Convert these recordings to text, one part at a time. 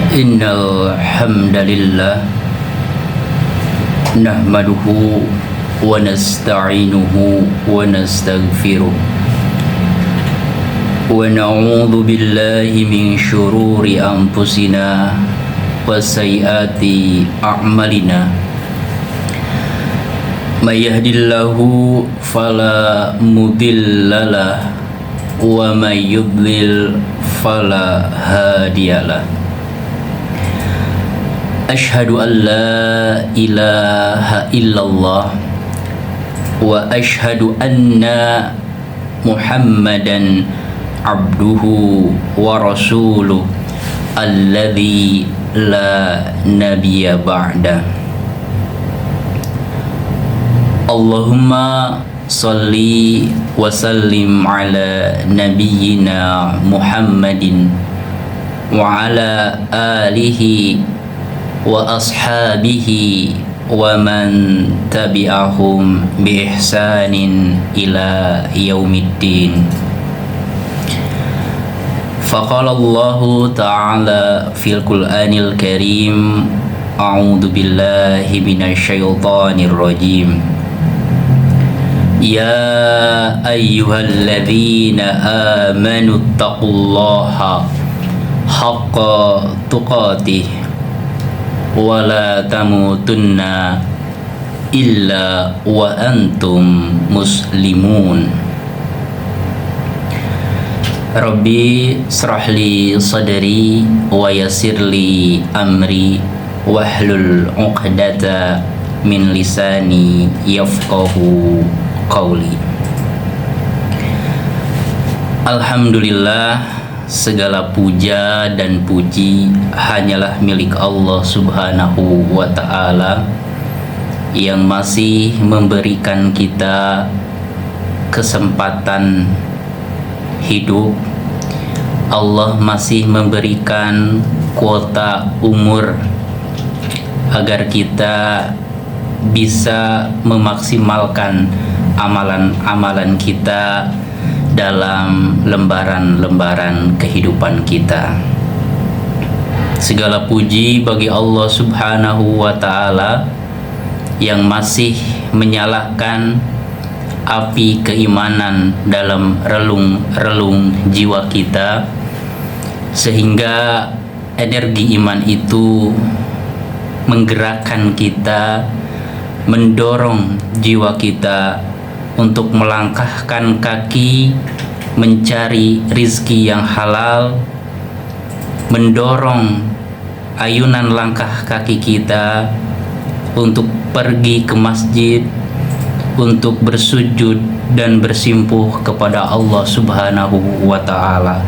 Innal hamdalillah nahmaduhu wa nasta'inuhu wa nastaghfiruh wa na'udzu billahi min syururi anfusina wa sayyiati a'malina. May yahdihillahu fala mudhillalah wa may yudlil fala hadiyalah. Ashhadu an la ilaha illallah wa ashhadu anna Muhammadan abduhu wa rasuluh alladzi la nabiyya ba'da. Allahumma salli wa sallim ala nabiyyina Muhammadin wa ala alihi wa ashabihi wa man tabi'ahum bi ihsanin ila yaumiddin. Faqala Allahu ta'ala fil Qur'anil Karim, a'udzu billahi minasy syaithanir rajim. Ya ayyuhalladzina amanu taqullaha haqqa tuqatih wa la tamutunna illa wa antum muslimun. Rabbi srahli sadri wa yassirli amri wahlul 'uqdata min lisani yafqahu qawli. Alhamdulillah, segala puja dan puji hanyalah milik Allah Subhanahu wa ta'ala yang masih memberikan kita kesempatan hidup. Allah masih memberikan kuota umur agar kita bisa memaksimalkan amalan-amalan kita dalam lembaran-lembaran kehidupan kita. Segala puji bagi Allah Subhanahu wa ta'ala yang masih menyalakan api keimanan dalam relung-relung jiwa kita, sehingga energi iman itu menggerakkan kita, mendorong jiwa kita untuk melangkahkan kaki mencari rizki yang halal, mendorong ayunan langkah kaki kita untuk pergi ke masjid, untuk bersujud dan bersimpuh kepada Allah Subhanahu wa ta'ala.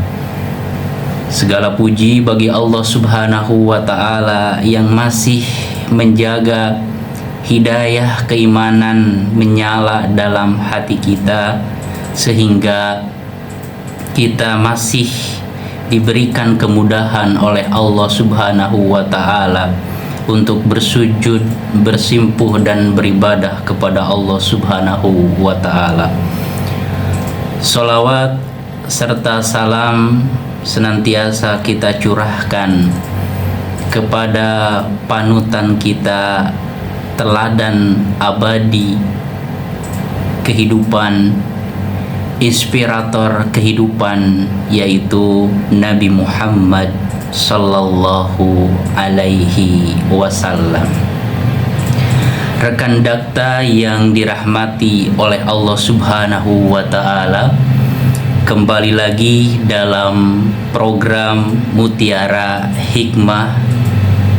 Segala puji bagi Allah Subhanahu wa ta'ala yang masih menjaga hidayah keimanan menyala dalam hati kita, sehingga kita masih diberikan kemudahan oleh Allah Subhanahu wa ta'ala untuk bersujud, bersimpuh dan beribadah kepada Allah Subhanahu wa ta'ala. Sholawat serta salam senantiasa kita curahkan kepada panutan kita, teladan abadi kehidupan, inspirator kehidupan, yaitu Nabi Muhammad sallallahu alaihi wasallam. Rekan dakta yang dirahmati oleh Allah Subhanahu wa ta'ala, kembali lagi dalam program Mutiara Hikmah,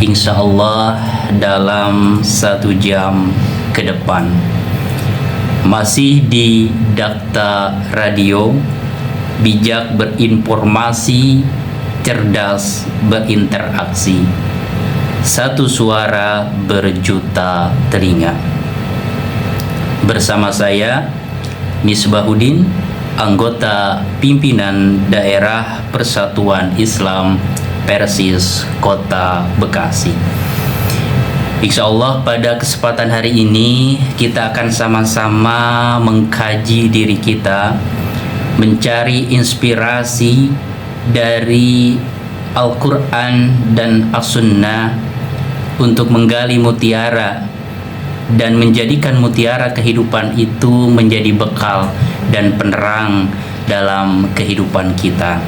insya Allah dalam 1 jam ke depan, masih di Dakta Radio, bijak berinformasi, cerdas berinteraksi, satu suara berjuta telinga. Bersama saya Misbahuddin, anggota pimpinan daerah Persatuan Islam Persis Kota Bekasi. Insya Allah pada kesempatan hari ini kita akan sama-sama mengkaji diri kita, mencari inspirasi dari Al-Quran dan As-Sunnah untuk menggali mutiara dan menjadikan mutiara kehidupan itu menjadi bekal dan penerang dalam kehidupan kita.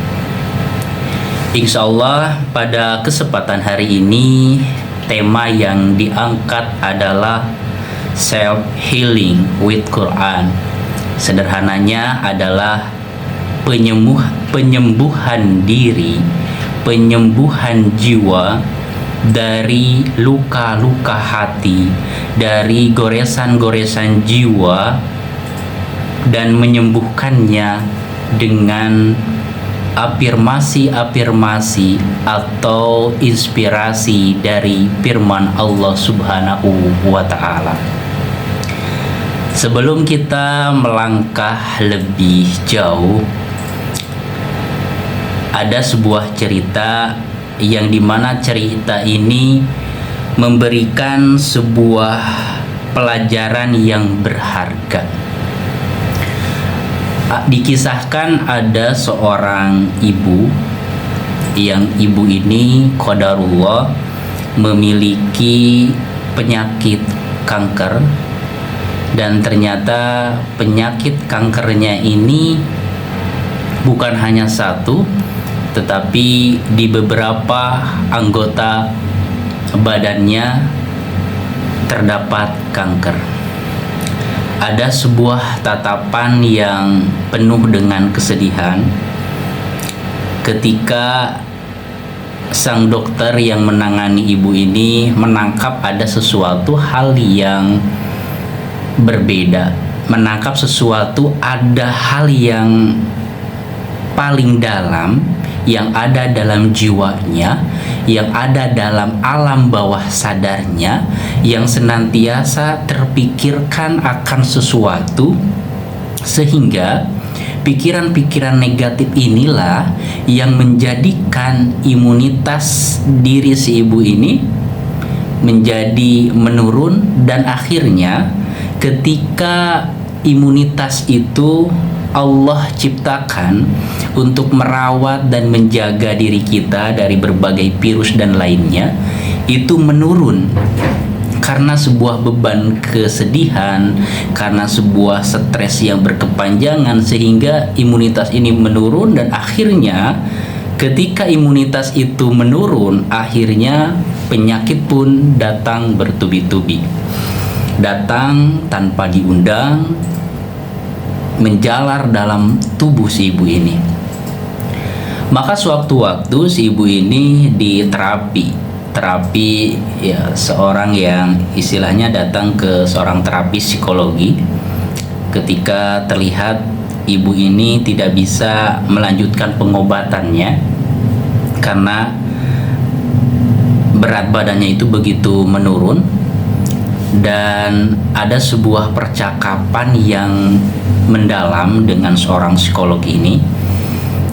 Insya Allah pada kesempatan hari ini tema yang diangkat adalah self healing with Quran. Sederhananya adalah penyembuhan diri, penyembuhan jiwa dari luka-luka hati, dari goresan-goresan jiwa, dan menyembuhkannya dengan afirmasi-afirmasi atau inspirasi dari firman Allah Subhanahu wa Ta'ala. Sebelum kita melangkah lebih jauh, ada sebuah cerita yang dimana cerita ini memberikan sebuah pelajaran yang berharga. Dikisahkan ada seorang ibu, yang ibu ini qadarullah memiliki penyakit kanker, dan ternyata penyakit kankernya ini bukan hanya satu, tetapi di beberapa anggota badannya terdapat kanker. Ada sebuah tatapan yang penuh dengan kesedihan ketika sang dokter yang menangani ibu ini menangkap ada sesuatu hal yang berbeda, menangkap sesuatu, ada hal yang paling dalam yang ada dalam jiwanya, yang ada dalam alam bawah sadarnya, yang senantiasa terpikirkan akan sesuatu, sehingga pikiran-pikiran negatif inilah yang menjadikan imunitas diri si ibu ini menjadi menurun, dan akhirnya ketika imunitas itu Allah ciptakan untuk merawat dan menjaga diri kita dari berbagai virus dan lainnya, itu menurun karena sebuah beban kesedihan, karena sebuah stres yang berkepanjangan, sehingga imunitas ini menurun. Dan akhirnya ketika imunitas itu menurun, akhirnya penyakit pun datang bertubi-tubi, datang tanpa diundang, menjalar dalam tubuh si ibu ini. Maka sewaktu-waktu si ibu ini diterapi ya, seorang yang istilahnya datang ke seorang terapis psikologi ketika terlihat ibu ini tidak bisa melanjutkan pengobatannya karena berat badannya itu begitu menurun. Dan ada sebuah percakapan yang mendalam dengan seorang psikolog ini.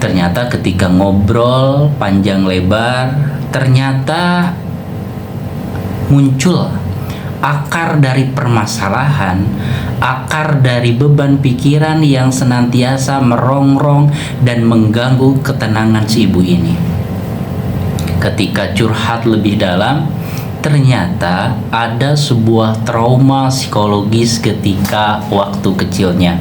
Ternyata ketika ngobrol panjang lebar, ternyata muncul akar dari permasalahan, akar dari beban pikiran yang senantiasa merongrong dan mengganggu ketenangan si ibu ini. Ketika curhat lebih dalam, ternyata ada sebuah trauma psikologis ketika waktu kecilnya.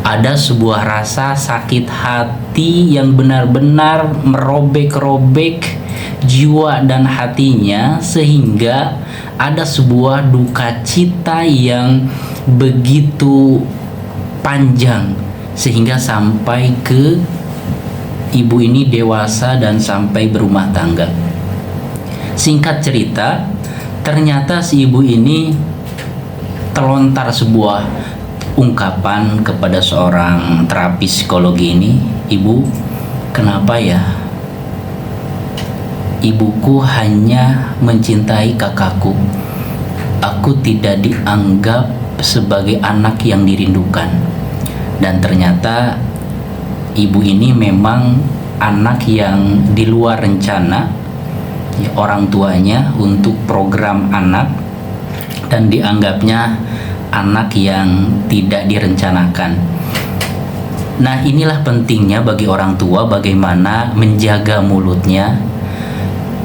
Ada sebuah rasa sakit hati yang benar-benar merobek-robek jiwa dan hatinya, sehingga ada sebuah duka cita yang begitu panjang sehingga sampai ke ibu ini dewasa dan sampai berumah tangga. Singkat cerita, ternyata si ibu ini terlontar sebuah ungkapan kepada seorang terapis psikologi ini, "Ibu, kenapa ya? Ibuku hanya mencintai kakakku. Aku tidak dianggap sebagai anak yang dirindukan." Dan ternyata ibu ini memang anak yang di luar rencana ya, orang tuanya untuk program anak, dan dianggapnya anak yang tidak direncanakan. Nah, inilah pentingnya bagi orang tua bagaimana menjaga mulutnya,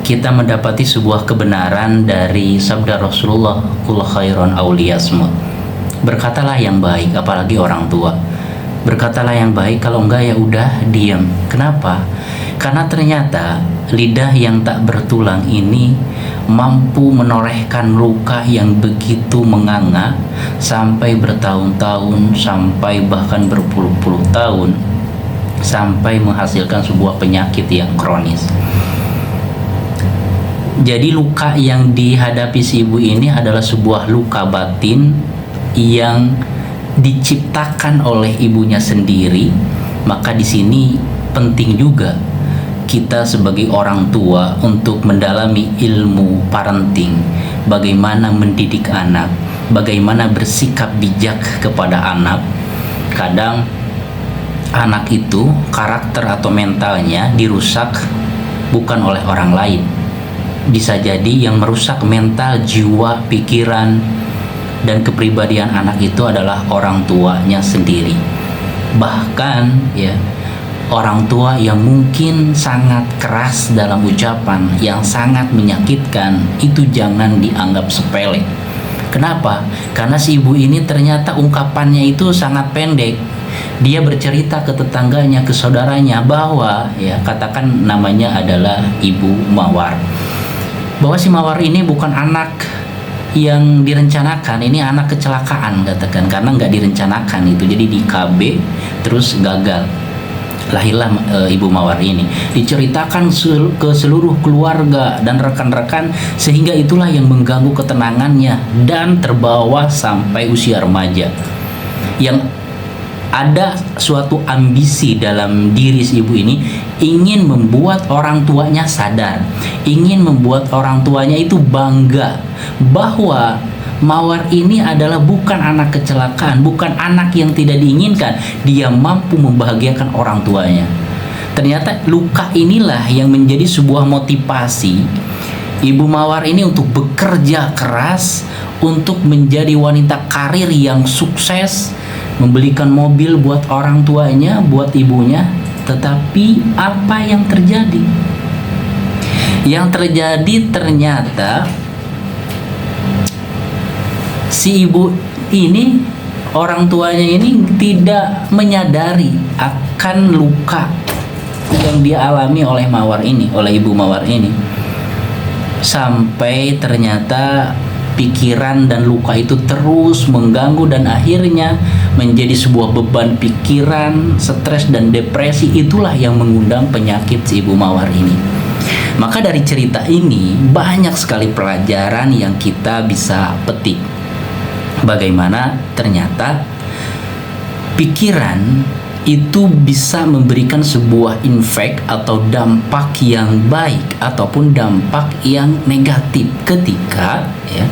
kita mendapati sebuah kebenaran dari sabda Rasulullah, kul khairon awliyasmut. Berkatalah yang baik, apalagi orang tua. Berkatalah yang baik, kalau enggak ya udah diam. Kenapa? Karena ternyata lidah yang tak bertulang ini mampu menorehkan luka yang begitu menganga sampai bertahun-tahun, sampai bahkan berpuluh-puluh tahun, sampai menghasilkan sebuah penyakit yang kronis. Jadi luka yang dihadapi si ibu ini adalah sebuah luka batin yang diciptakan oleh ibunya sendiri. Maka di sini penting juga kita sebagai orang tua untuk mendalami ilmu parenting, bagaimana mendidik anak, bagaimana bersikap bijak kepada anak. Kadang anak itu karakter atau mentalnya dirusak bukan oleh orang lain. Bisa jadi yang merusak mental, jiwa, pikiran, dan kepribadian anak itu adalah orang tuanya sendiri. Bahkan ya, orang tua yang mungkin sangat keras dalam ucapan, yang sangat menyakitkan, itu jangan dianggap sepele. Kenapa? Karena si ibu ini ternyata ungkapannya itu sangat pendek. Dia bercerita ke tetangganya, ke saudaranya bahwa ya, katakan namanya adalah Ibu Mawar, bahwa si Mawar ini bukan anak yang direncanakan, ini anak kecelakaan katakan, karena nggak direncanakan itu. Jadi di KB terus gagal, lahirlah Ibu Mawar ini. Diceritakan ke seluruh keluarga dan rekan-rekan, sehingga itulah yang mengganggu ketenangannya dan terbawa sampai usia remaja. Yang ada suatu ambisi dalam diri si ibu ini, ingin membuat orang tuanya sadar, ingin membuat orang tuanya itu bangga bahwa Mawar ini adalah bukan anak kecelakaan, bukan anak yang tidak diinginkan. Dia mampu membahagiakan orang tuanya. Ternyata luka inilah yang menjadi sebuah motivasi Ibu Mawar ini untuk bekerja keras, untuk menjadi wanita karir yang sukses, membelikan mobil buat orang tuanya, buat ibunya. Tetapi apa yang terjadi? Yang terjadi ternyata si ibu ini, orang tuanya ini tidak menyadari akan luka yang dia alami oleh Mawar ini, oleh Ibu Mawar ini. Sampai ternyata pikiran dan luka itu terus mengganggu dan akhirnya menjadi sebuah beban pikiran, stres dan depresi. Itulah yang mengundang penyakit si Ibu Mawar ini. Maka dari cerita ini banyak sekali pelajaran yang kita bisa petik. Bagaimana ternyata pikiran itu bisa memberikan sebuah efek atau dampak yang baik ataupun dampak yang negatif. Ketika ya,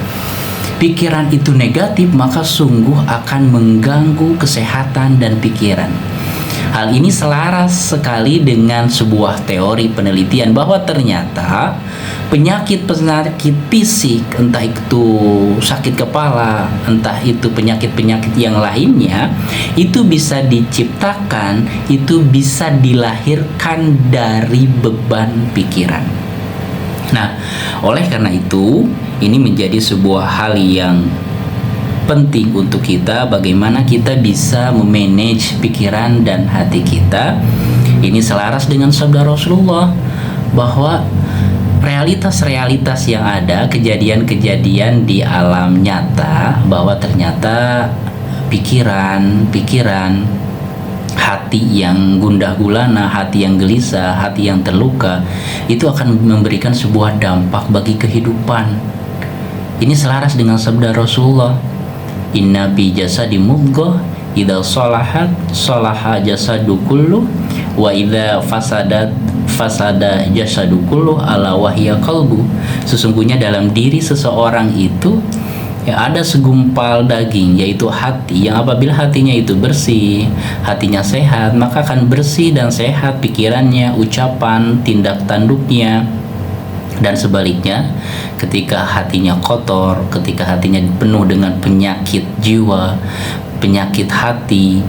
pikiran itu negatif, maka sungguh akan mengganggu kesehatan dan pikiran. Hal ini selaras sekali dengan sebuah teori penelitian bahwa ternyata penyakit-penyakit fisik, entah itu sakit kepala, entah itu penyakit-penyakit yang lainnya, itu bisa diciptakan, itu bisa dilahirkan dari beban pikiran. Nah, oleh karena itu, ini menjadi sebuah hal yang penting untuk kita, bagaimana kita bisa memanage pikiran dan hati kita. Ini selaras dengan sabda Rasulullah bahwa realitas-realitas yang ada, kejadian-kejadian di alam nyata, bahwa ternyata pikiran, hati yang gundah gulana, hati yang gelisah, hati yang terluka, itu akan memberikan sebuah dampak bagi kehidupan. Ini selaras dengan sabda Rasulullah, inna fi jasadi mudghah idza salahat salaha jasadu kullu wa idza fasadat fasada jasadu kullu ala wahya qalbu. Sesungguhnya dalam diri seseorang itu ya ada segumpal daging, yaitu hati, yang apabila hatinya itu bersih, hatinya sehat, maka akan bersih dan sehat pikirannya, ucapan, tindak tanduknya. Dan sebaliknya, ketika hatinya kotor, ketika hatinya penuh dengan penyakit jiwa, penyakit hati,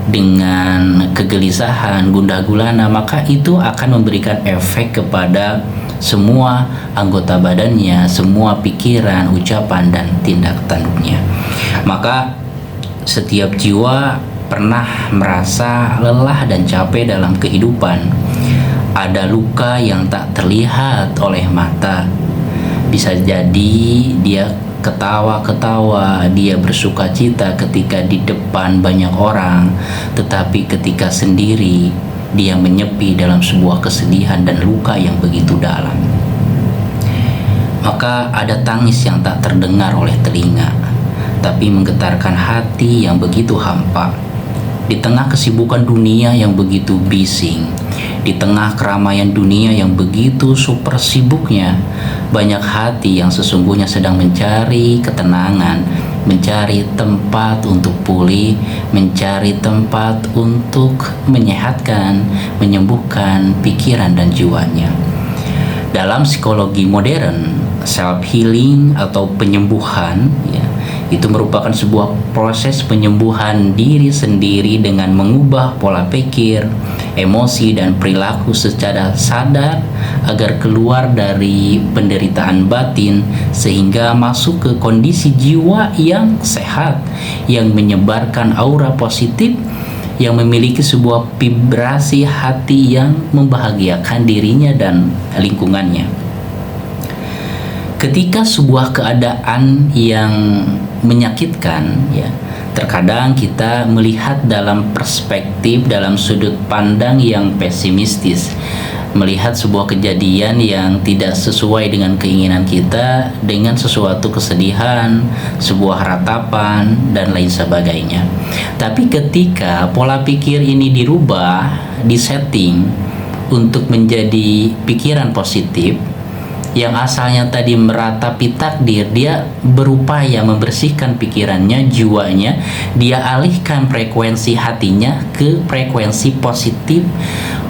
dengan kegelisahan, gundah gulana, maka itu akan memberikan efek kepada semua anggota badannya, semua pikiran, ucapan, dan tindak tanduknya. Maka setiap jiwa pernah merasa lelah dan capek dalam kehidupan. Ada luka yang tak terlihat oleh mata. Bisa jadi dia ketawa-ketawa, dia bersuka cita ketika di depan banyak orang, tetapi ketika sendiri dia menyepi dalam sebuah kesedihan dan luka yang begitu dalam. Maka ada tangis yang tak terdengar oleh telinga, tapi menggetarkan hati yang begitu hampa. Di tengah kesibukan dunia yang begitu bising, di tengah keramaian dunia yang begitu super sibuknya, banyak hati yang sesungguhnya sedang mencari ketenangan, mencari tempat untuk pulih, mencari tempat untuk menyehatkan, menyembuhkan pikiran dan jiwanya. Dalam psikologi modern, self healing atau penyembuhan, ya, itu merupakan sebuah proses penyembuhan diri sendiri dengan mengubah pola pikir, emosi, dan perilaku secara sadar agar keluar dari penderitaan batin sehingga masuk ke kondisi jiwa yang sehat, yang menyebarkan aura positif, yang memiliki sebuah vibrasi hati yang membahagiakan dirinya dan lingkungannya. Ketika sebuah keadaan yang menyakitkan, ya, terkadang kita melihat dalam perspektif, dalam sudut pandang yang pesimistis, melihat sebuah kejadian yang tidak sesuai dengan keinginan kita dengan sesuatu kesedihan, sebuah ratapan, dan lain sebagainya. Tapi ketika pola pikir ini dirubah, disetting untuk menjadi pikiran positif, yang asalnya tadi meratapi takdir, dia berupaya membersihkan pikirannya, jiwanya, dia alihkan frekuensi hatinya ke frekuensi positif,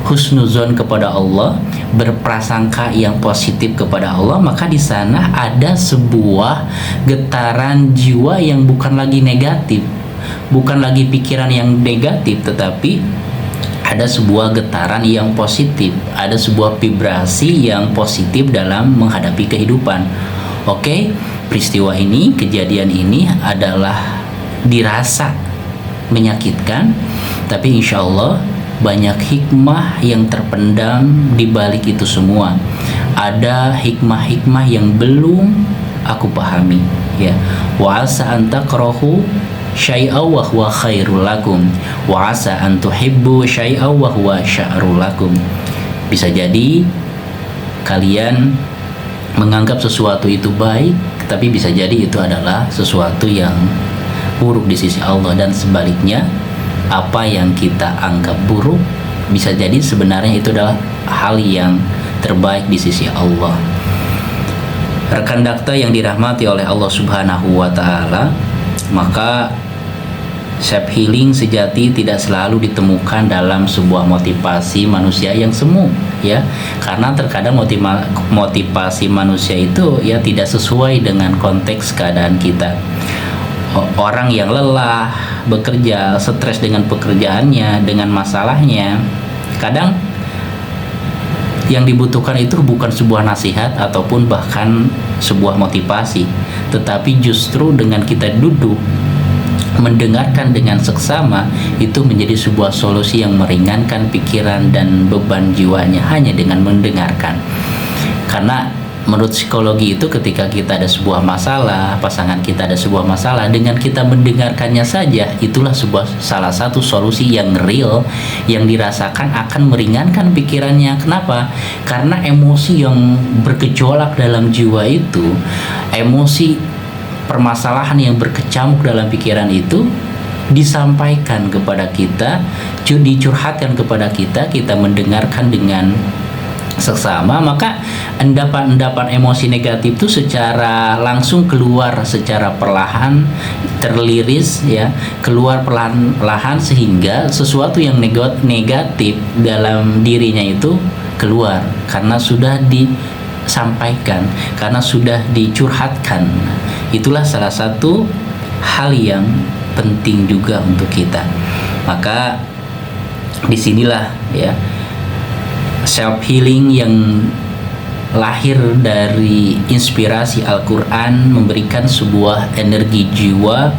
husnuzon kepada Allah, berprasangka yang positif kepada Allah. Maka di sana ada sebuah getaran jiwa yang bukan lagi negatif, bukan lagi pikiran yang negatif, tetapi ada sebuah getaran yang positif, ada sebuah vibrasi yang positif dalam menghadapi kehidupan. Oke, peristiwa ini, kejadian ini adalah dirasa menyakitkan, tapi insya Allah banyak hikmah yang terpendam di balik itu semua. Ada hikmah-hikmah yang belum aku pahami, ya. Wa asa an takrahu syai'a wa huwa khairul lakum wa asa an tuhibbu syai'a wa huwa syarrul lakum. Bisa jadi kalian menganggap sesuatu itu baik, tapi bisa jadi itu adalah sesuatu yang buruk di sisi Allah, dan sebaliknya, apa yang kita anggap buruk bisa jadi sebenarnya itu adalah hal yang terbaik di sisi Allah. Rekan dakta yang dirahmati oleh Allah Subhanahu wa taala, maka self healing sejati tidak selalu ditemukan dalam sebuah motivasi manusia yang semu, ya, karena terkadang motivasi manusia itu ya tidak sesuai dengan konteks keadaan kita. Orang yang lelah bekerja, stres dengan pekerjaannya, dengan masalahnya, kadang yang dibutuhkan itu bukan sebuah nasihat ataupun bahkan sebuah motivasi, tetapi justru dengan kita duduk mendengarkan dengan seksama, itu menjadi sebuah solusi yang meringankan pikiran dan beban jiwanya hanya dengan mendengarkan. Karena menurut psikologi itu ketika kita ada sebuah masalah, pasangan kita ada sebuah masalah, dengan kita mendengarkannya saja, itulah salah satu solusi yang real yang dirasakan akan meringankan pikirannya. Kenapa? Karena emosi yang bergejolak dalam jiwa itu, emosi permasalahan yang berkecamuk dalam pikiran itu disampaikan kepada kita, dicurhatkan kepada kita, kita mendengarkan dengan seksama, maka endapan-endapan emosi negatif itu secara langsung keluar secara perlahan, terliris, ya, keluar perlahan-lahan, sehingga sesuatu yang negatif dalam dirinya itu keluar karena sudah disampaikan, karena sudah dicurhatkan. Itulah salah satu hal yang penting juga untuk kita. Maka disinilah, ya, self healing yang lahir dari inspirasi Al-Quran, memberikan sebuah energi jiwa.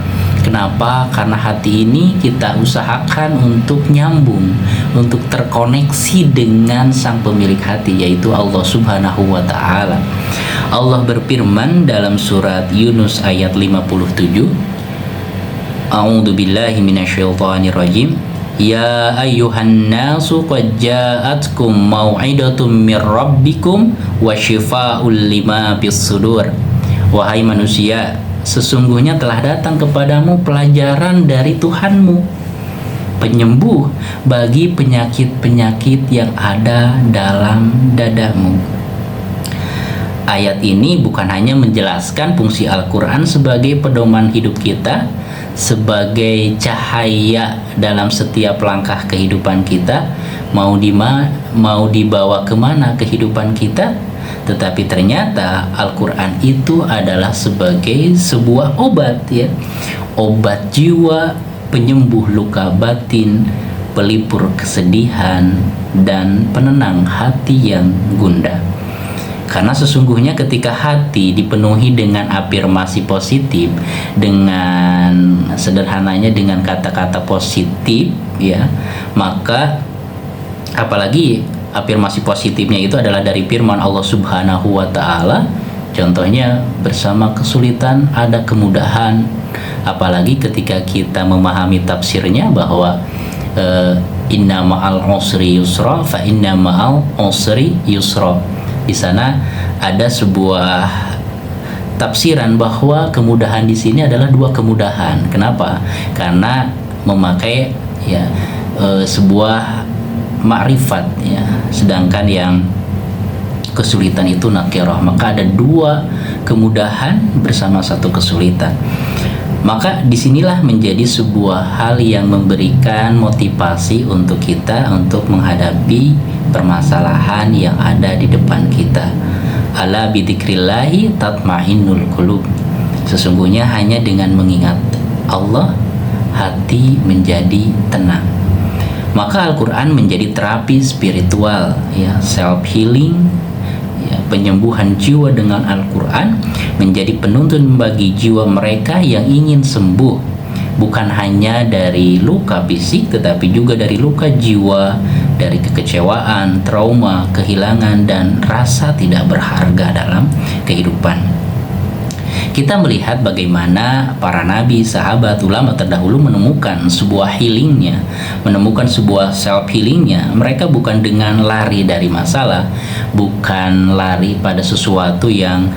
Kenapa? Karena hati ini kita usahakan untuk nyambung, untuk terkoneksi dengan sang pemilik hati, yaitu Allah Subhanahu wa Ta'ala. Allah berfirman dalam surat Yunus ayat 57, A'udzu billahi minasyaitonir rajim. Ya ayyuhan nasu qad ja'atkum mau'idatum mir rabbikum wa syifaa'ul lima fis sudur. Wahai manusia, sesungguhnya telah datang kepadamu pelajaran dari Tuhanmu, penyembuh bagi penyakit-penyakit yang ada dalam dadamu. Ayat ini bukan hanya menjelaskan fungsi Al-Quran sebagai pedoman hidup kita, sebagai cahaya dalam setiap langkah kehidupan kita, mau dibawa kemana kehidupan kita, tetapi ternyata Al-Quran itu adalah sebagai sebuah obat, ya, obat jiwa, penyembuh luka batin, pelipur kesedihan, dan penenang hati yang gundah. Karena sesungguhnya ketika hati dipenuhi dengan afirmasi positif, dengan sederhananya dengan kata-kata positif, ya, maka apalagi afirmasi positifnya itu adalah dari firman Allah Subhanahu wa Ta'ala. Contohnya, bersama kesulitan ada kemudahan. Apalagi ketika kita memahami tafsirnya bahwa inna ma'al usri yusra fa inna ma'al usri yusra. Di sana ada sebuah tafsiran bahwa kemudahan di sini adalah dua kemudahan. Kenapa? Karena memakai, ya, sebuah ma'rifat, ya, sedangkan yang kesulitan itu nakirah, maka ada dua kemudahan bersama satu kesulitan. Maka disinilah menjadi sebuah hal yang memberikan motivasi untuk kita untuk menghadapi permasalahan yang ada di depan kita. Ala bidzikrillahi tatmainnul qulub. Sesungguhnya hanya dengan mengingat Allah, hati menjadi tenang. Maka Al-Quran menjadi terapi spiritual, ya, self healing, ya, penyembuhan jiwa dengan Al-Quran menjadi penuntun bagi jiwa mereka yang ingin sembuh, bukan hanya dari luka fisik tetapi juga dari luka jiwa, dari kekecewaan, trauma, kehilangan, dan rasa tidak berharga dalam kehidupan. Kita melihat bagaimana para nabi, sahabat, ulama terdahulu menemukan sebuah healingnya, menemukan sebuah self healingnya. Mereka bukan dengan lari dari masalah, bukan lari pada sesuatu yang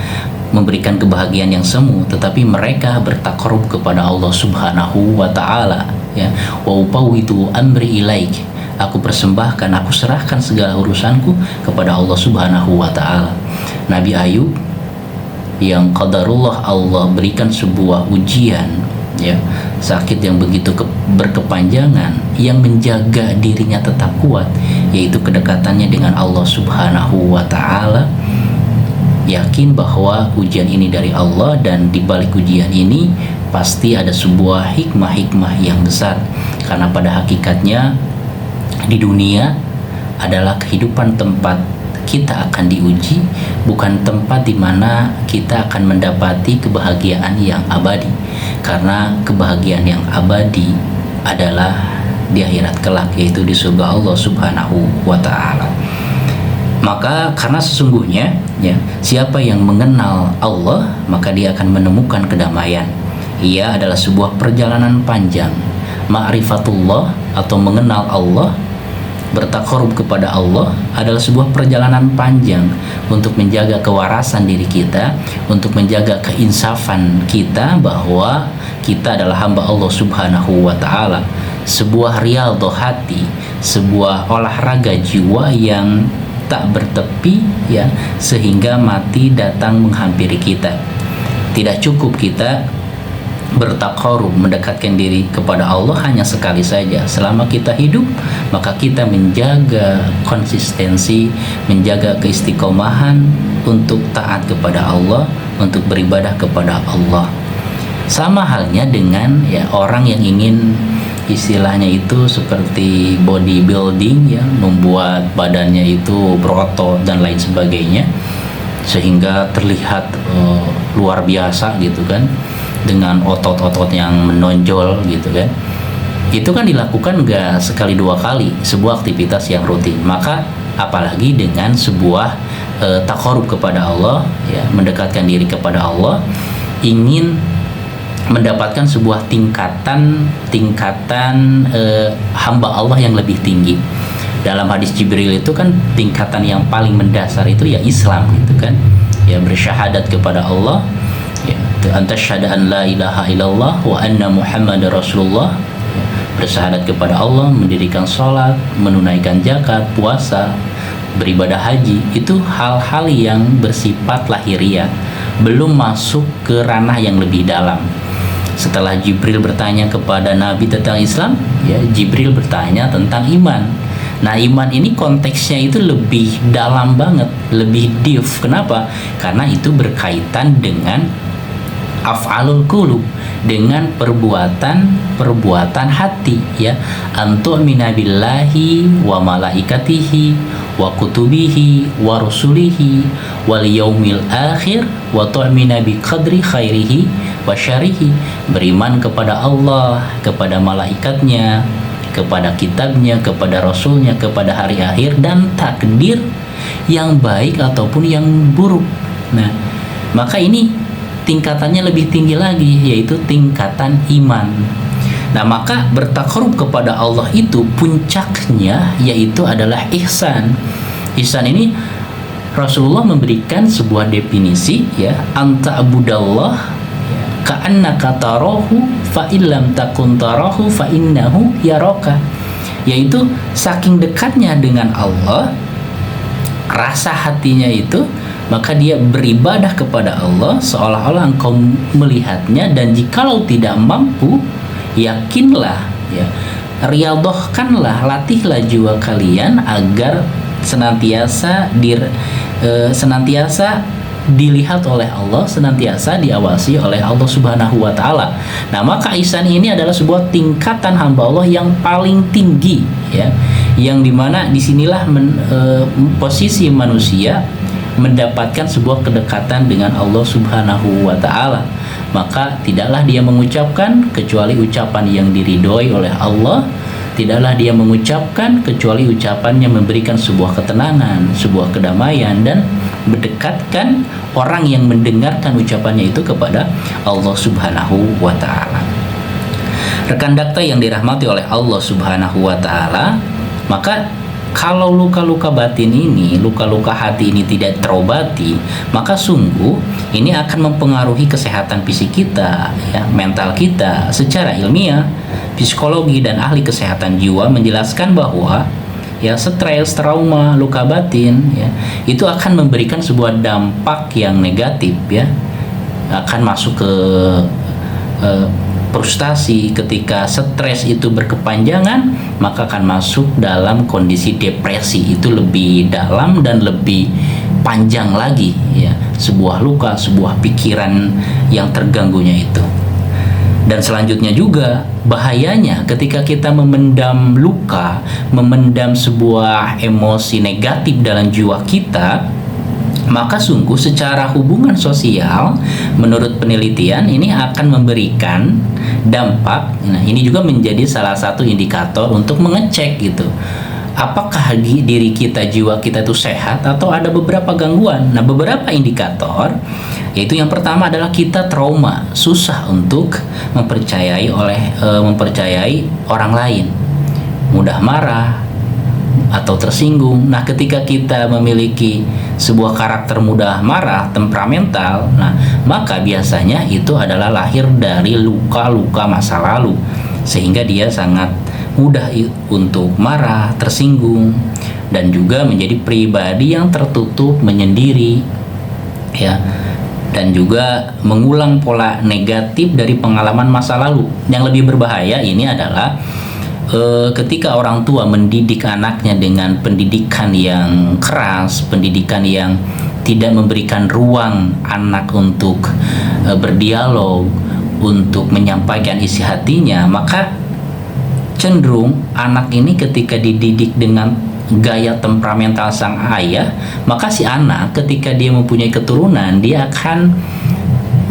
memberikan kebahagiaan yang semu, tetapi mereka bertakarub kepada Allah Subhanahu wa Ta'ala, ya. Wa upawwidu amri ilaik. Aku persembahkan, aku serahkan segala urusanku kepada Allah Subhanahu wa Ta'ala. Nabi Ayub yang qadarullah Allah berikan sebuah ujian, ya, sakit yang begitu berkepanjangan, yang menjaga dirinya tetap kuat, yaitu kedekatannya dengan Allah Subhanahu wa Ta'ala. Yakin bahwa ujian ini dari Allah, dan di balik ujian ini pasti ada sebuah hikmah-hikmah yang besar. Karena pada hakikatnya di dunia adalah kehidupan tempat kita akan diuji, bukan tempat di mana kita akan mendapati kebahagiaan yang abadi. Karena kebahagiaan yang abadi adalah di akhirat kelak, yaitu di surga Allah Subhanahu wa Ta'ala. Maka karena sesungguhnya, ya, siapa yang mengenal Allah, maka dia akan menemukan kedamaian. Ia adalah sebuah perjalanan panjang. Ma'rifatullah atau mengenal Allah, bertakarub kepada Allah adalah sebuah perjalanan panjang untuk menjaga kewarasan diri kita, untuk menjaga keinsafan kita bahwa kita adalah hamba Allah Subhanahu wa Ta'ala. Sebuah riyadhah hati, sebuah olahraga jiwa yang tak bertepi, ya, sehingga mati datang menghampiri kita. Tidak cukup kita bertakarub, mendekatkan diri kepada Allah hanya sekali saja. Selama kita hidup, maka kita menjaga konsistensi, menjaga keistiqomahan untuk taat kepada Allah, untuk beribadah kepada Allah. Sama halnya dengan, ya, orang yang ingin istilahnya itu seperti bodybuilding, ya, membuat badannya itu berotot dan lain sebagainya. sehingga terlihat luar biasa gitu kan, dengan otot-otot yang menonjol gitu kan. Itu kan dilakukan nggak sekali dua kali, sebuah aktivitas yang rutin. Maka apalagi dengan sebuah taqarrub kepada Allah, ya, mendekatkan diri kepada Allah, ingin mendapatkan sebuah tingkatan hamba Allah yang lebih tinggi. Dalam hadis Jibril itu kan tingkatan yang paling mendasar itu ya Islam gitu kan, ya, bersyahadat kepada Allah, ya, anta syahada an la ilaha illallah wa anna muhammadar rasulullah, ya, bersyahadat kepada Allah, mendirikan sholat, menunaikan zakat, puasa, beribadah haji. Itu hal-hal yang bersifat lahiriah, belum masuk ke ranah yang lebih dalam. Setelah Jibril bertanya kepada Nabi tentang Islam, ya, Jibril bertanya tentang iman. Nah, iman ini konteksnya itu lebih dalam banget, lebih deep. Kenapa? Karena itu berkaitan dengan af'alul qulub, dengan perbuatan hati, ya. Antu'mina billahi wa malaikatihi wa kutubihi wa rusulihi wal yaumil akhir wa tu'mina bi qadri khairihi wa syarihi. Beriman kepada Allah, kepada malaikatnya, kepada kitabnya, kepada rasulnya, kepada hari akhir, dan takdir yang baik ataupun yang buruk. Nah, maka ini tingkatannya lebih tinggi lagi, yaitu tingkatan iman. Nah, maka bertakarub kepada Allah itu puncaknya yaitu adalah ihsan. Ihsan ini Rasulullah memberikan sebuah definisi, ya, anta abudallah ka'annaka tarahu fa illam takun tarahu fa innahu yaraka, yaitu saking dekatnya dengan Allah rasa hatinya itu, maka dia beribadah kepada Allah seolah-olah engkau melihatnya, dan jikalau tidak mampu, yakinlah, ya, riyadhahkanlah, latihlah jiwa kalian agar senantiasa dilihat oleh Allah, senantiasa diawasi oleh Allah Subhanahu wa Ta'ala. Nah, maka ihsan ini adalah sebuah tingkatan hamba Allah yang paling tinggi, ya, yang dimana disinilah posisi manusia mendapatkan sebuah kedekatan dengan Allah Subhanahu wa Ta'ala. Maka tidaklah dia mengucapkan kecuali ucapan yang diridhoi oleh Allah, tidaklah dia mengucapkan kecuali ucapannya memberikan sebuah ketenangan, sebuah kedamaian, dan mendekatkan orang yang mendengarkan ucapannya itu kepada Allah Subhanahu wa Ta'ala. Rekan dakta yang dirahmati oleh Allah Subhanahu wa Ta'ala, maka kalau luka-luka batin ini, luka-luka hati ini tidak terobati, maka sungguh ini akan mempengaruhi kesehatan fisik kita, ya, mental kita. Secara ilmiah, psikologi dan ahli kesehatan jiwa menjelaskan bahwa, ya, stres, trauma, luka batin, ya, itu akan memberikan sebuah dampak yang negatif, ya, akan masuk ke frustasi. Ketika stres itu berkepanjangan, maka akan masuk dalam kondisi depresi. Itu lebih dalam dan lebih panjang lagi, ya, sebuah luka, sebuah pikiran yang terganggunya itu. Dan selanjutnya juga bahayanya ketika kita memendam luka, memendam sebuah emosi negatif dalam jiwa kita, maka sungguh secara hubungan sosial menurut penelitian ini akan memberikan dampak. Nah, ini juga menjadi salah satu indikator untuk mengecek gitu, apakah diri kita, jiwa kita itu sehat atau ada beberapa gangguan. Nah, beberapa indikator yaitu yang pertama adalah kita trauma, susah untuk mempercayai orang lain, mudah marah atau tersinggung. Nah, ketika kita memiliki sebuah karakter mudah marah, temperamental, nah, maka biasanya itu adalah lahir dari luka-luka masa lalu, sehingga dia sangat mudah untuk marah, tersinggung, dan juga menjadi pribadi yang tertutup, menyendiri, ya, dan juga mengulang pola negatif dari pengalaman masa lalu. Yang lebih berbahaya ini adalah ketika orang tua mendidik anaknya dengan pendidikan yang keras, pendidikan yang tidak memberikan ruang anak untuk berdialog, untuk menyampaikan isi hatinya, maka cenderung anak ini ketika dididik dengan gaya temperamental sang ayah, maka si anak ketika dia mempunyai keturunan, dia akan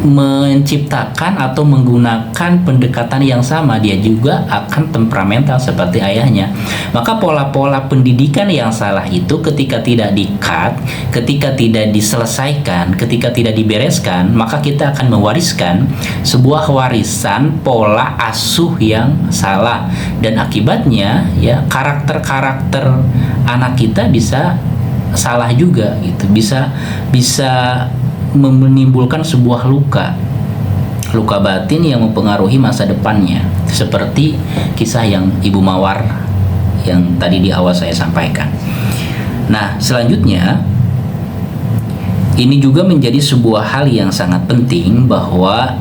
menciptakan atau menggunakan pendekatan yang sama. Dia juga akan temperamental seperti ayahnya. Maka pola-pola pendidikan yang salah itu ketika tidak di-cut, ketika tidak diselesaikan, ketika tidak dibereskan, maka kita akan mewariskan sebuah warisan pola asuh yang salah, dan akibatnya ya karakter-karakter anak kita bisa salah juga gitu, bisa menimbulkan sebuah luka batin yang mempengaruhi masa depannya, seperti kisah yang Ibu Mawar yang tadi di awal saya sampaikan. Nah, selanjutnya ini juga menjadi sebuah hal yang sangat penting, bahwa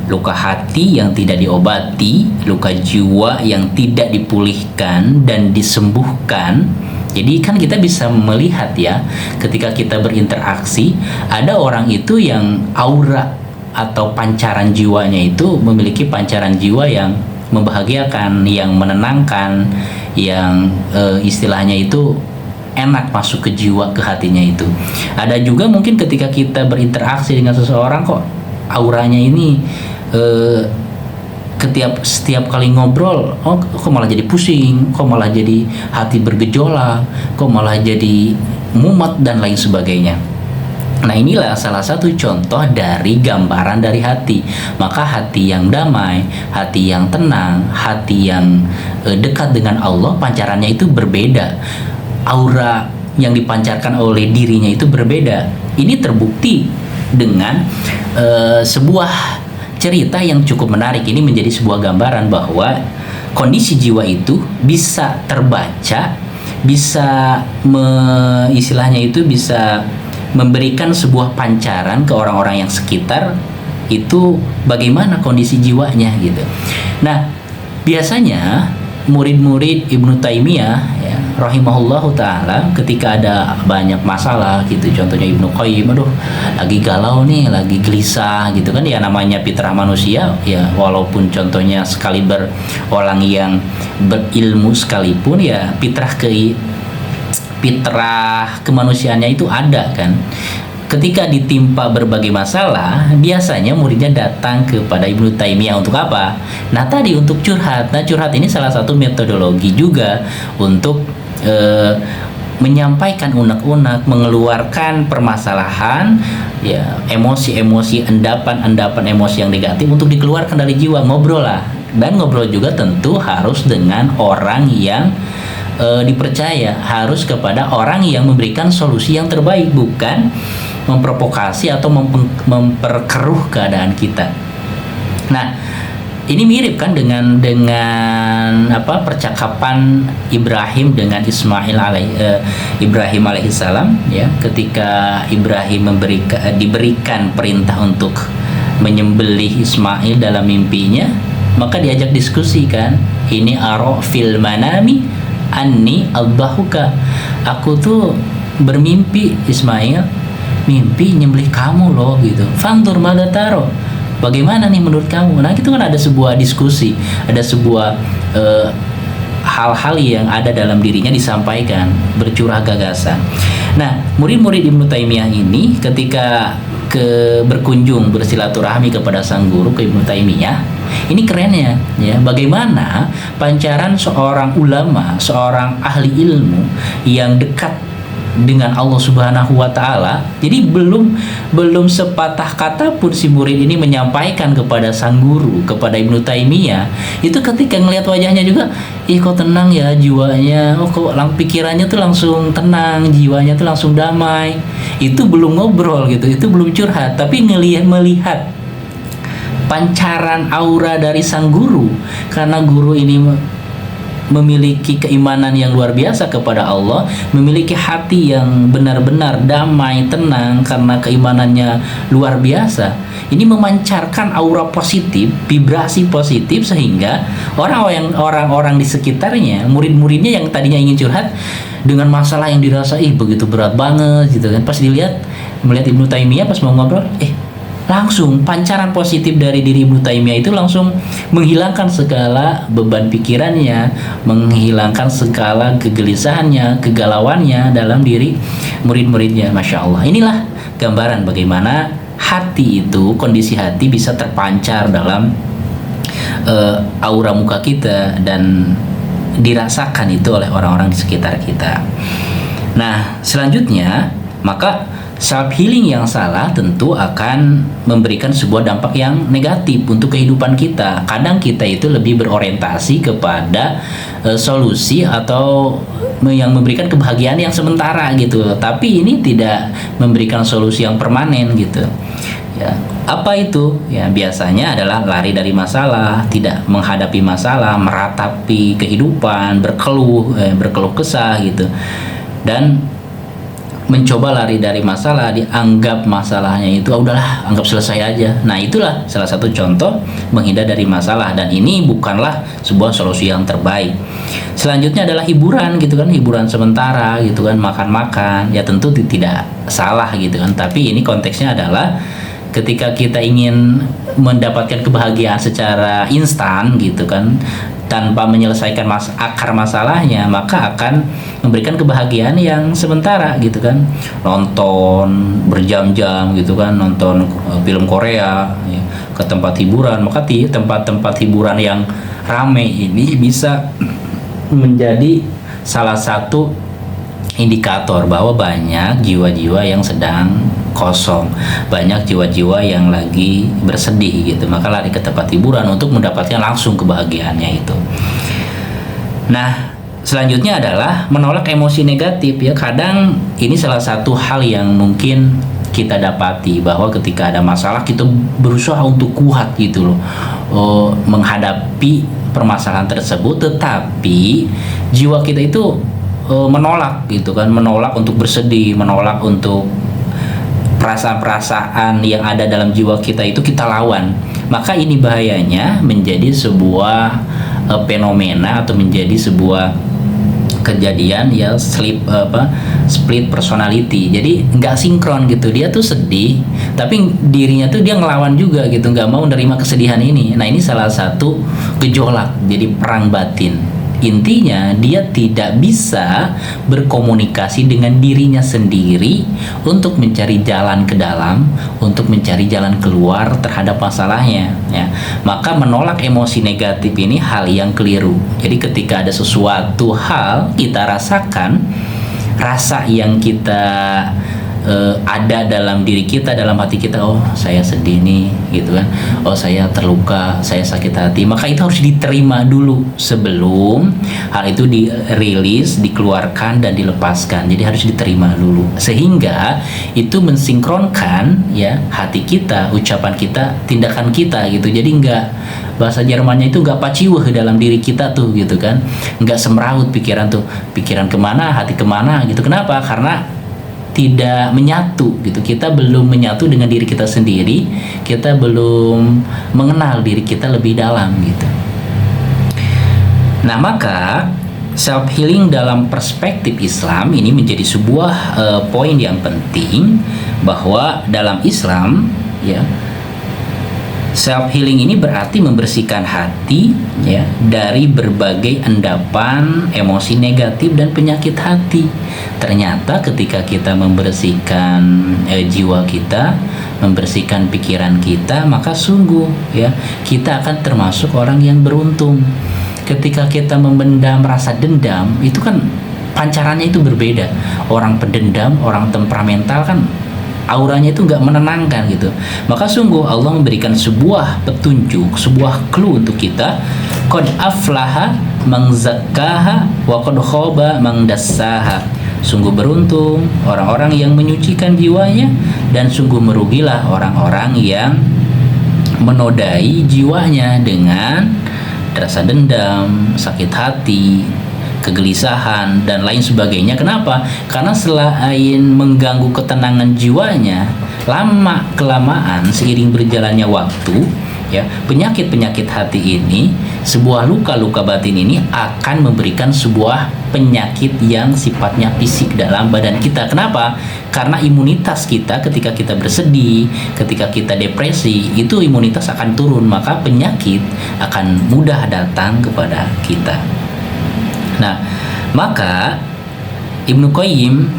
luka hati yang tidak diobati, luka jiwa yang tidak dipulihkan dan disembuhkan. Jadi kan kita bisa melihat ya, ketika kita berinteraksi, ada orang itu yang aura atau pancaran jiwanya itu memiliki pancaran jiwa yang membahagiakan, yang menenangkan, yang istilahnya itu enak masuk ke jiwa, ke hatinya itu. Ada juga mungkin ketika kita berinteraksi dengan seseorang, kok auranya ini setiap kali ngobrol, kok malah jadi pusing, kok malah jadi hati bergejolak, kok malah jadi mumet dan lain sebagainya. Nah, inilah salah satu contoh dari gambaran dari hati. Maka hati yang damai, hati yang tenang, hati yang dekat dengan Allah, pancarannya itu berbeda. Aura yang dipancarkan oleh dirinya itu berbeda. Ini terbukti dengan sebuah cerita yang cukup menarik. Ini menjadi sebuah gambaran bahwa kondisi jiwa itu bisa terbaca, bisa istilahnya itu bisa memberikan sebuah pancaran ke orang-orang yang sekitar itu bagaimana kondisi jiwanya gitu. Nah, biasanya murid-murid Ibnu Taimiyah ya, rahimahullahu ta'ala, ketika ada banyak masalah gitu, contohnya Ibnu Qayyim, aduh lagi galau nih, lagi gelisah gitu kan, ya namanya fitrah manusia ya, walaupun contohnya sekali orang yang berilmu sekalipun ya, fitrah kemanusiaannya itu ada kan. Ketika ditimpa berbagai masalah, biasanya muridnya datang kepada Ibnu Taimiyah untuk apa? Nah, tadi untuk curhat. Nah, curhat ini salah satu metodologi juga untuk menyampaikan unek-unek, mengeluarkan permasalahan, ya, emosi-emosi, endapan-endapan emosi yang negatif untuk dikeluarkan dari jiwa. Ngobrol lah. Dan ngobrol juga tentu harus dengan orang yang dipercaya, harus kepada orang yang memberikan solusi yang terbaik, bukan memprovokasi atau memperkeruh keadaan kita. Nah, ini mirip kan dengan percakapan Ibrahim dengan Ibrahim alaihissalam ya, ketika Ibrahim diberikan perintah untuk menyembelih Ismail dalam mimpinya, maka diajak diskusi kan, ini aro fil manami anni adbahuka, aku tuh bermimpi Ismail, mimpi nyembelih kamu loh gitu. Fantur mada taro, bagaimana nih menurut kamu? Nah, itu kan ada sebuah diskusi, ada sebuah hal-hal yang ada dalam dirinya disampaikan, bercurah gagasan. Nah, murid-murid Ibnu Taimiyah ini ketika berkunjung bersilaturahmi kepada sang guru, ke Ibnu Taimiyah, ini kerennya ya, bagaimana pancaran seorang ulama, seorang ahli ilmu yang dekat dengan Allah Subhanahu wa taala. Jadi belum sepatah kata pun si murid ini menyampaikan kepada sang guru, kepada Ibnu Taimiyah, itu ketika ngelihat wajahnya juga, kok tenang ya jiwanya, kok pikirannya tuh langsung tenang, jiwanya tuh langsung damai. Itu belum ngobrol gitu, itu belum curhat, tapi melihat pancaran aura dari sang guru, karena guru ini memiliki keimanan yang luar biasa kepada Allah, memiliki hati yang benar-benar damai, tenang karena keimanannya luar biasa. Ini memancarkan aura positif, vibrasi positif, sehingga orang-orang di sekitarnya, murid-muridnya yang tadinya ingin curhat dengan masalah yang dirasa begitu berat banget gitu kan, pas melihat Ibnu Taimiyah pas mau ngobrol, langsung pancaran positif dari diri Ibnu Taimiyah itu langsung menghilangkan segala beban pikirannya, menghilangkan segala kegelisahannya, kegalauannya dalam diri murid-muridnya. Masya Allah, inilah gambaran bagaimana hati itu, kondisi hati bisa terpancar dalam aura muka kita dan dirasakan itu oleh orang-orang di sekitar kita. Nah, selanjutnya, maka self healing yang salah tentu akan memberikan sebuah dampak yang negatif untuk kehidupan kita. Kadang kita itu lebih berorientasi kepada solusi atau yang memberikan kebahagiaan yang sementara gitu. Tapi ini tidak memberikan solusi yang permanen gitu. Ya, apa itu? Ya, biasanya adalah lari dari masalah, tidak menghadapi masalah, meratapi kehidupan, berkeluh kesah gitu. Dan mencoba lari dari masalah, dianggap masalahnya itu udahlah, anggap selesai aja. Nah, itulah salah satu contoh menghindar dari masalah, dan ini bukanlah sebuah solusi yang terbaik. Selanjutnya adalah hiburan gitu kan, hiburan sementara gitu kan, makan-makan. Ya tentu tidak salah gitu kan, tapi ini konteksnya adalah ketika kita ingin mendapatkan kebahagiaan secara instan gitu kan, tanpa menyelesaikan akar masalahnya, maka akan memberikan kebahagiaan yang sementara gitu kan. Nonton berjam-jam gitu kan, nonton film Korea ya, ke tempat hiburan, maka tempat-tempat hiburan yang ramai ini bisa menjadi salah satu indikator bahwa banyak jiwa-jiwa yang sedang kosong, banyak jiwa-jiwa yang lagi bersedih gitu, maka lari ke tempat hiburan untuk mendapatkan langsung kebahagiaannya itu. Nah, selanjutnya adalah menolak emosi negatif ya. Kadang ini salah satu hal yang mungkin kita dapati, bahwa ketika ada masalah kita berusaha untuk kuat gitu loh, menghadapi permasalahan tersebut, tetapi jiwa kita itu menolak gitu kan, menolak untuk bersedih, menolak untuk perasaan-perasaan yang ada dalam jiwa kita itu kita lawan. Maka ini bahayanya menjadi sebuah fenomena atau menjadi sebuah kejadian ya split personality. Jadi nggak sinkron gitu, dia tuh sedih tapi dirinya tuh dia ngelawan juga gitu, nggak mau menerima kesedihan ini. Nah, ini salah satu gejolak, jadi perang batin. Intinya dia tidak bisa berkomunikasi dengan dirinya sendiri untuk mencari jalan ke dalam, untuk mencari jalan keluar terhadap masalahnya ya. Maka menolak emosi negatif ini hal yang keliru. Jadi ketika ada sesuatu hal kita rasakan, rasa yang kita ada dalam diri kita, dalam hati kita, oh saya sedih nih gitu kan, oh saya terluka, saya sakit hati, maka itu harus diterima dulu sebelum hal itu dirilis, dikeluarkan dan dilepaskan. Jadi harus diterima dulu sehingga itu mensinkronkan ya hati kita, ucapan kita, tindakan kita gitu. Jadi enggak, bahasa Jermannya itu enggak paciweh dalam diri kita tuh gitu kan, enggak semeraut pikiran tuh, pikiran kemana, hati kemana gitu. Kenapa? Karena tidak menyatu gitu, kita belum menyatu dengan diri kita sendiri, kita belum mengenal diri kita lebih dalam gitu. Nah, maka self healing dalam perspektif Islam ini menjadi sebuah poin yang penting, bahwa dalam Islam ya, self healing ini berarti membersihkan hati ya dari berbagai endapan emosi negatif dan penyakit hati. Ternyata ketika kita membersihkan jiwa kita, membersihkan pikiran kita, maka sungguh ya kita akan termasuk orang yang beruntung. Ketika kita memendam rasa dendam, itu kan pancarannya itu berbeda. Orang pendendam, orang temperamental kan auranya itu nggak menenangkan gitu. Maka sungguh Allah memberikan sebuah petunjuk, sebuah clue untuk kita. Qad aflaha man zakkaha wa qad khaba man dassaha. Sungguh beruntung orang-orang yang menyucikan jiwanya, dan sungguh merugilah orang-orang yang menodai jiwanya dengan rasa dendam, sakit hati, kegelisahan dan lain sebagainya. Kenapa? Karena selain mengganggu ketenangan jiwanya, lama kelamaan seiring berjalannya waktu ya, penyakit-penyakit hati ini, sebuah luka-luka batin ini akan memberikan sebuah penyakit yang sifatnya fisik dalam badan kita. Kenapa? Karena imunitas kita ketika kita bersedih, ketika kita depresi, itu imunitas akan turun, maka penyakit akan mudah datang kepada kita. Nah, maka Ibnu Qayyim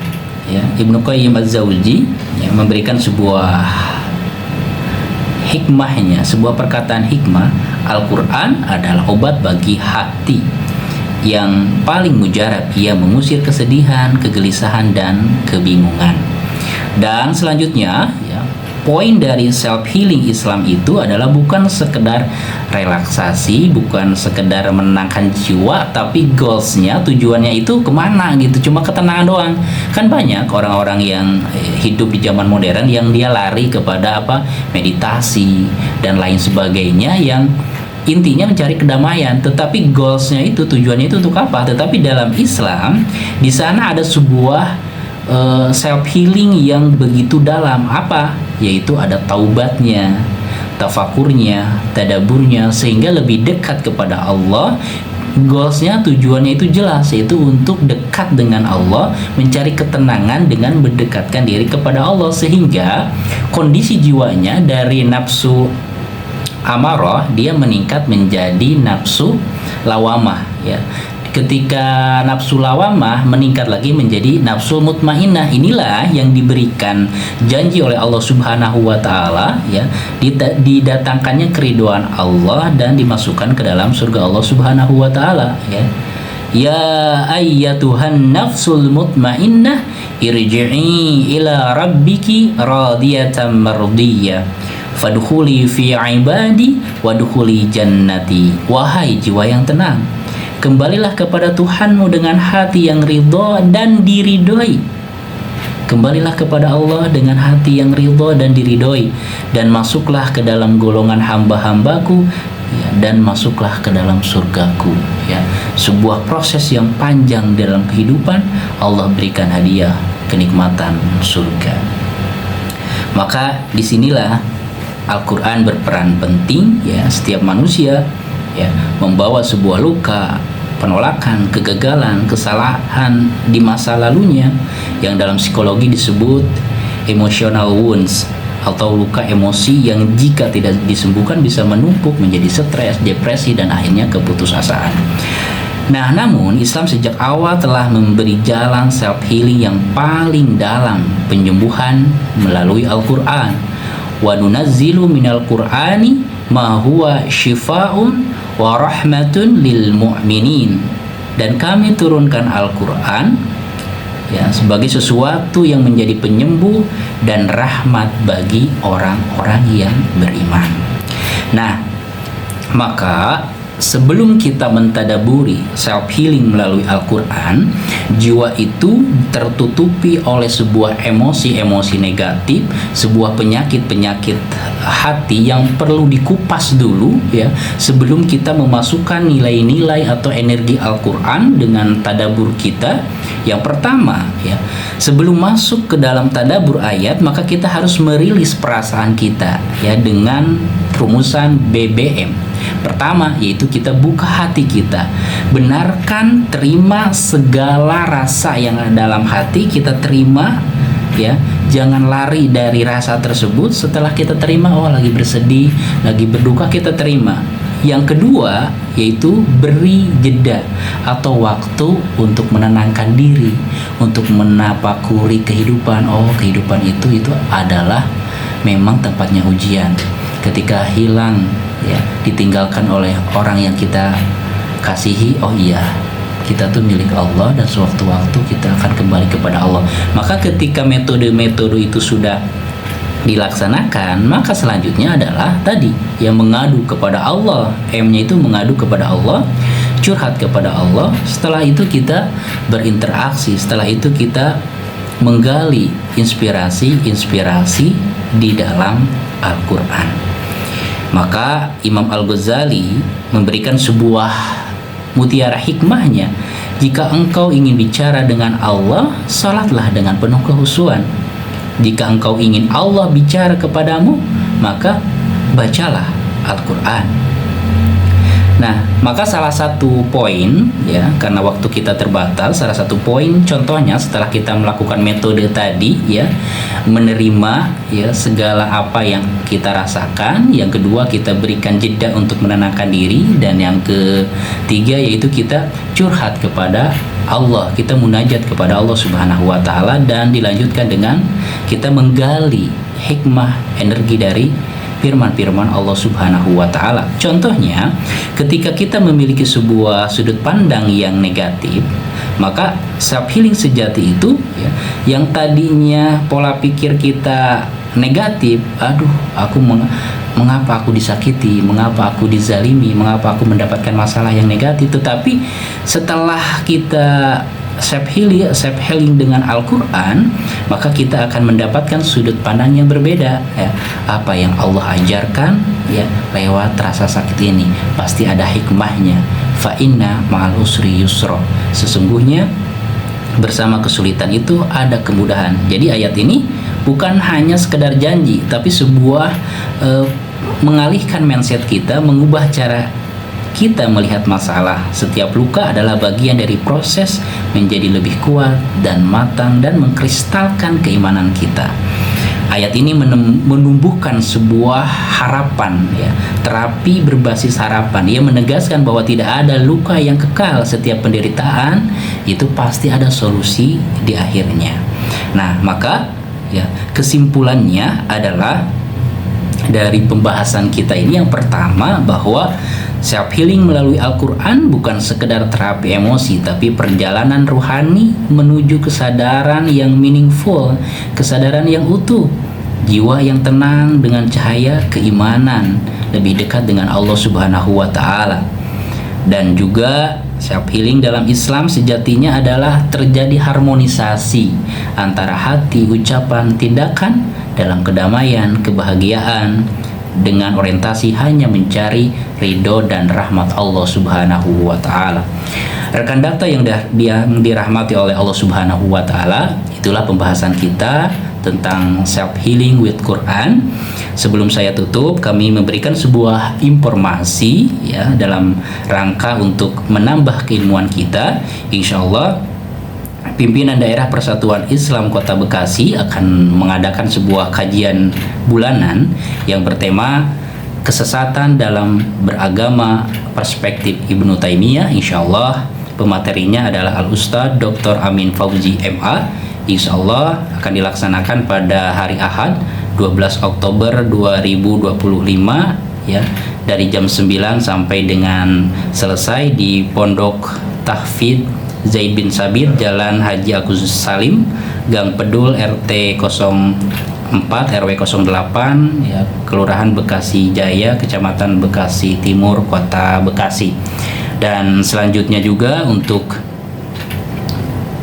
Az-Zawji ya, memberikan sebuah hikmahnya, sebuah perkataan hikmah, Al-Quran adalah obat bagi hati yang paling mujarab. Ia mengusir kesedihan, kegelisahan, dan kebingungan. Dan selanjutnya ya, poin dari self healing Islam itu adalah bukan sekedar relaksasi, bukan sekedar menenangkan jiwa, tapi goalsnya, tujuannya itu kemana gitu, cuma ketenangan doang. Kan banyak orang-orang yang hidup di zaman modern yang dia lari kepada meditasi dan lain sebagainya, yang intinya mencari kedamaian, tetapi goalsnya itu, tujuannya itu untuk apa? Tetapi dalam Islam, di sana ada sebuah self healing yang begitu dalam. Apa? Yaitu ada taubatnya, tafakurnya, tadaburnya, sehingga lebih dekat kepada Allah. Goalsnya, tujuannya itu jelas, yaitu untuk dekat dengan Allah, mencari ketenangan dengan mendekatkan diri kepada Allah, sehingga kondisi jiwanya dari nafsu amarah dia meningkat menjadi nafsu lawamah ya. Ketika nafsu lawamah meningkat lagi menjadi nafsu mutmainnah. Inilah yang diberikan janji oleh Allah Subhanahu wa taala ya, didatangkannya keridhaan Allah dan dimasukkan ke dalam surga Allah Subhanahu wa taala ya. Ya ayyatuhan nafsul mutmainnah irji'i ila rabbiki radiyatan mardiyah fadkhuli fi ibadi wadkhuli jannati. Wahai jiwa yang tenang, kembalilah kepada Tuhanmu dengan hati yang ridha dan diridhoi. Kembalilah kepada Allah dengan hati yang ridha dan diridhoi, dan masuklah ke dalam golongan hamba-hambaku ya, dan masuklah ke dalam surgaku ya. Sebuah proses yang panjang dalam kehidupan, Allah berikan hadiah kenikmatan surga. Maka disinilah Al-Quran berperan penting ya. Setiap manusia ya membawa sebuah luka, penolakan, kegagalan, kesalahan di masa lalunya yang dalam psikologi disebut emotional wounds atau luka emosi yang jika tidak disembuhkan bisa menumpuk menjadi stres, depresi, dan akhirnya keputusasaan. Nah, namun Islam sejak awal telah memberi jalan self healing yang paling dalam, penyembuhan melalui Al-Quran. Wa nunazzilu minal Qur'ani ma huwa syifaa'un wa rahmatun lil mu'minin. Dan kami turunkan Al-Quran ya sebagai sesuatu yang menjadi penyembuh dan rahmat bagi orang-orang yang beriman. Nah, maka sebelum kita mentadaburi self healing melalui Al-Quran, jiwa itu tertutupi oleh sebuah emosi-emosi negatif, sebuah penyakit-penyakit hati yang perlu dikupas dulu ya, sebelum kita memasukkan nilai-nilai atau energi Al-Quran dengan tadabur kita. Yang pertama ya, sebelum masuk ke dalam tadabur ayat, maka kita harus merilis perasaan kita ya dengan rumusan BBM. Pertama, yaitu kita buka hati kita, benarkan, terima segala rasa yang ada dalam hati, kita terima ya, jangan lari dari rasa tersebut. Setelah kita terima, oh lagi bersedih, lagi berduka, kita terima. Yang kedua, yaitu beri jeda atau waktu untuk menenangkan diri, untuk menapakuri kehidupan. Oh, kehidupan itu adalah memang tempatnya ujian. Ketika hilang ya, ditinggalkan oleh orang yang kita kasihi, oh iya, kita tuh milik Allah dan sewaktu-waktu kita akan kembali kepada Allah. Maka ketika metode-metode itu sudah dilaksanakan, maka selanjutnya adalah tadi yang mengadu kepada Allah. M-nya itu mengadu kepada Allah, curhat kepada Allah. Setelah itu kita berinteraksi, setelah itu kita menggali inspirasi di dalam Al-Quran. Maka Imam Al-Ghazali memberikan sebuah mutiara hikmahnya. Jika engkau ingin bicara dengan Allah, salatlah dengan penuh kehusuan. Jika engkau ingin Allah bicara kepadamu, maka bacalah Al-Quran. Nah, maka salah satu poin ya, karena waktu kita terbatas, salah satu poin contohnya setelah kita melakukan metode tadi ya, menerima ya segala apa yang kita rasakan, yang kedua kita berikan jeda untuk menenangkan diri, dan yang ketiga yaitu kita curhat kepada Allah, kita munajat kepada Allah Subhanahu wa taala, dan dilanjutkan dengan kita menggali hikmah energi dari firman-firman Allah Subhanahu wa taala. Contohnya, ketika kita memiliki sebuah sudut pandang yang negatif, maka self healing sejati itu ya, yang tadinya pola pikir kita negatif, aduh, mengapa aku disakiti, mengapa aku dizalimi, mengapa aku mendapatkan masalah yang negatif. Tetapi setelah kita self healing dengan Al-Quran, maka kita akan mendapatkan sudut pandang yang berbeda ya. Apa yang Allah ajarkan ya lewat rasa sakit ini pasti ada hikmahnya. Fa inna ma'al usri yusra, sesungguhnya bersama kesulitan itu ada kemudahan. Jadi ayat ini bukan hanya sekedar janji, tapi sebuah mengalihkan mindset kita, mengubah cara kita melihat masalah. Setiap luka adalah bagian dari proses menjadi lebih kuat dan matang dan mengkristalkan keimanan kita. Ayat ini menumbuhkan sebuah harapan ya, terapi berbasis harapan. Ia menegaskan bahwa tidak ada luka yang kekal, setiap penderitaan itu pasti ada solusi di akhirnya. Nah, maka ya kesimpulannya adalah dari pembahasan kita ini, yang pertama bahwa self healing melalui Al-Quran bukan sekedar terapi emosi, tapi perjalanan rohani menuju kesadaran yang meaningful, kesadaran yang utuh, jiwa yang tenang dengan cahaya keimanan, lebih dekat dengan Allah Subhanahu wa taala. Dan juga self healing dalam Islam sejatinya adalah terjadi harmonisasi antara hati, ucapan, tindakan dalam kedamaian, kebahagiaan, dengan orientasi hanya mencari ridho dan rahmat Allah Subhanahu wa taala. Rekan data yang dirahmati oleh Allah Subhanahu wa taala, itulah pembahasan kita tentang self healing with Quran. Sebelum saya tutup, kami memberikan sebuah informasi ya dalam rangka untuk menambah keilmuan kita. Insya Allah pimpinan daerah Persatuan Islam Kota Bekasi akan mengadakan sebuah kajian bulanan yang bertema kesesatan dalam beragama perspektif Ibnu Taimiyah. Insya Allah pematerinya adalah Al-Ustadz Dr. Amin Fauzi MA. Insya Allah akan dilaksanakan pada hari Ahad 12 Oktober 2025 ya, dari jam 9 sampai dengan selesai di Pondok Tahfidz Zaid bin Sabit, Jalan Haji Agus Salim, Gang Pedul, RT 04 RW 08 ya, Kelurahan Bekasi Jaya, Kecamatan Bekasi Timur, Kota Bekasi. Dan selanjutnya juga untuk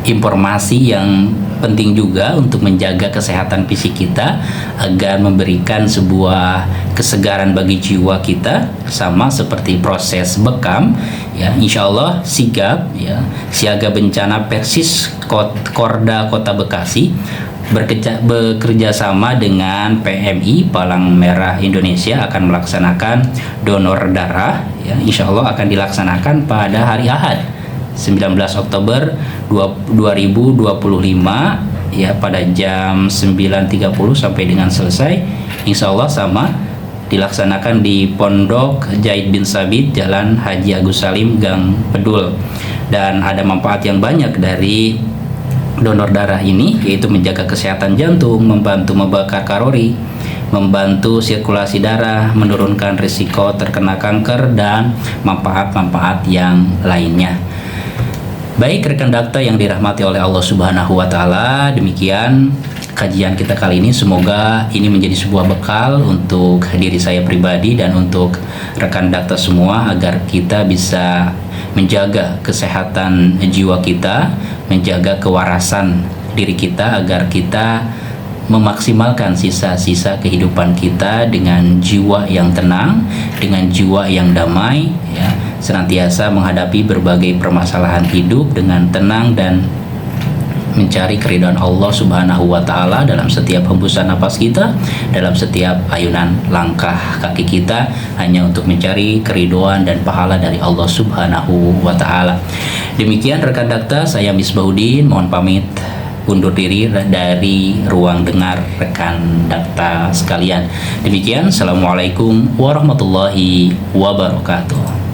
informasi yang penting juga untuk menjaga kesehatan fisik kita agar memberikan sebuah kesegaran bagi jiwa kita, sama seperti proses bekam ya. Insya Allah sigap ya, siaga bencana Persis Korda Kota Bekasi bekerja sama dengan PMI Palang Merah Indonesia akan melaksanakan donor darah ya. Insya Allah akan dilaksanakan pada hari Ahad 19 Oktober 2025 ya, pada jam 9.30 sampai dengan selesai. Insya Allah sama dilaksanakan di Pondok Zaid bin Sabit, Jalan Haji Agus Salim, Gang Pedul. Dan ada manfaat yang banyak dari donor darah ini, yaitu menjaga kesehatan jantung, membantu membakar kalori, membantu sirkulasi darah, menurunkan risiko terkena kanker, dan manfaat-manfaat yang lainnya. Baik rekan dakta yang dirahmati oleh Allah Subhanahu wa taala, demikian kajian kita kali ini. Semoga ini menjadi sebuah bekal untuk diri saya pribadi dan untuk rekan dakta semua, agar kita bisa menjaga kesehatan jiwa kita, menjaga kewarasan diri kita, agar kita memaksimalkan sisa-sisa kehidupan kita dengan jiwa yang tenang, dengan jiwa yang damai ya, senantiasa menghadapi berbagai permasalahan hidup dengan tenang dan mencari keridhaan Allah Subhanahu wa taala dalam setiap hembusan napas kita, dalam setiap ayunan langkah kaki kita, hanya untuk mencari keridhaan dan pahala dari Allah Subhanahu wa taala. Demikian rekan Dakta, saya Misbahuddin mohon pamit undur diri dari ruang dengar rekan Dakta sekalian. Demikian, assalamualaikum warahmatullahi wabarakatuh.